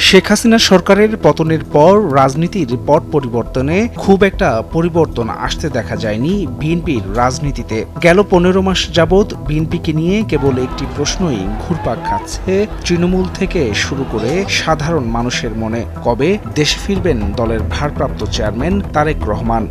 শেখ হাসিনা সরকারের পতনের পর রাজনীতির পট পরিবর্তনে খুব একটা পরিবর্তন আসতে দেখা যায়নি বিএনপির রাজনীতিতে। গেল 15 মাস যাবৎ বিএনপিকে নিয়ে কেবল একটি প্রশ্নই ঘুরপাক খাচ্ছে তৃণমূল থেকে শুরু করে সাধারণ মানুষের মনে, কবে দেশে ফিরবেন দলের ভারপ্রাপ্ত চেয়ারম্যান তারেক রহমান।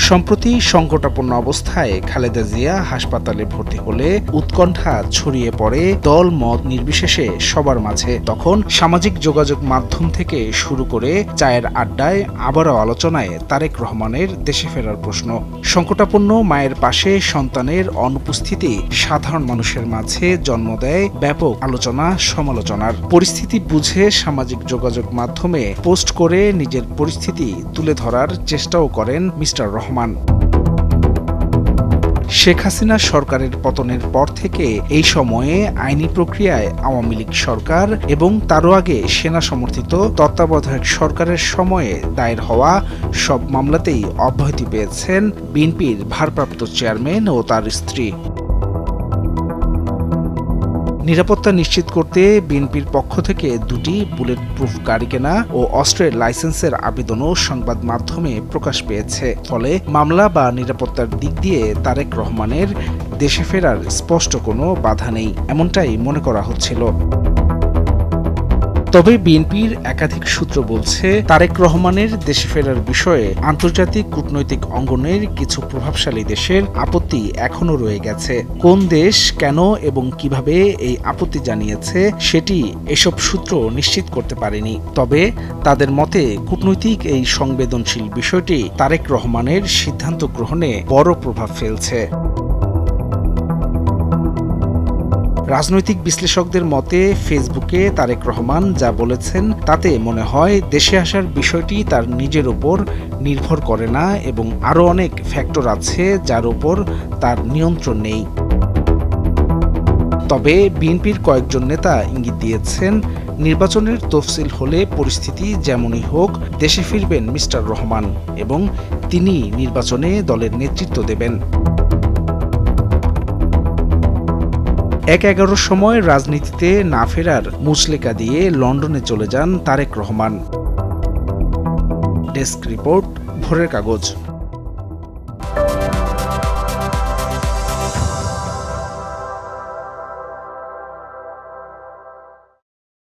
সম্প্রতি সংকটাপন্ন অবস্থায় খালেদা জিয়া হাসপাতালে ভর্তি হলে উৎকণ্ঠা ছড়িয়ে পড়ে দল মত নির্বিশেষে সবার মাঝে। তখন সামাজিক যোগাযোগ মাধ্যম থেকে শুরু করে চায়ের আড্ডায় আবারও আলোচনায় তারেক রহমানের দেশে ফেরার প্রশ্ন। সংকটাপন্ন মায়ের পাশে সন্তানের অনুপস্থিতি সাধারণ মানুষের মাঝে জন্ম দেয় ব্যাপক আলোচনা সমালোচনার। পরিস্থিতি বুঝে সামাজিক যোগাযোগ মাধ্যমে পোস্ট করে নিজের পরিস্থিতি তুলে ধরার চেষ্টাও করেন মিস্টার রহমান। শেখ হাসিনা সরকারের পতনের পর থেকে এই সময়ে আইনি প্রক্রিয়ায় আওয়ামী লীগ সরকার এবং তারও আগে সেনা সমর্থিত তত্ত্বাবধায়ক সরকারের সময়ে দায়ের হওয়া সব মামলাতেই অব্যাহতি পেয়েছেন বিএনপির ভারপ্রাপ্ত চেয়ারম্যান ও তার স্ত্রী। নিরাপত্তা নিশ্চিত করতে বিএনপির পক্ষ থেকে দুটি বুলেট প্রুফ গাড়ি কেনা ও অস্ত্রের লাইসেন্সের আবেদনও সংবাদ মাধ্যমে প্রকাশ পেয়েছে। ফলে মামলা বা নিরাপত্তার দিক দিয়ে তারেক রহমানের দেশে ফেরার স্পষ্ট কোনো বাধা নেই, এমনটাই মনে করা হচ্ছিল। তবে বিএনপির একাধিক সূত্র বলছে তারেক রহমানের দেশে ফেরার বিষয়ে আন্তর্জাতিক কূটনৈতিক অঙ্গনের কিছু প্রভাবশালী দেশের আপত্তি এখনও রয়ে গেছে। কোন দেশ, কেন এবং কিভাবে এই আপত্তি জানিয়েছে সেটি এসব সূত্র নিশ্চিত করতে পারেনি। তবে তাদের মতে কূটনৈতিক এই সংবেদনশীল বিষয়টি তারেক রহমানের সিদ্ধান্ত গ্রহণে বড় প্রভাব ফেলছে। রাজনৈতিক বিশ্লেষকদের মতে ফেসবুকে তারেক রহমান যা বলেছেন তাতে মনে হয় দেশে আসার বিষয়টি তার নিজের উপর নির্ভর করে না এবং আরও অনেক ফ্যাক্টর আছে যার উপর তার নিয়ন্ত্রণ নেই। তবে বিএনপির কয়েকজন নেতা ইঙ্গিত দিয়েছেন নির্বাচনের তফসিল হলে পরিস্থিতি যেমনই হোক দেশে ফিরবেন মিস্টার রহমান এবং তিনি নির্বাচনে দলের নেতৃত্ব দেবেন। ১/১১ সময় রাজনীতিতে না ফেরার মুচলেকা দিয়ে লন্ডনে চলে যান তারেক রহমান। ডেস্ক রিপোর্ট, ভোরের কাগজ।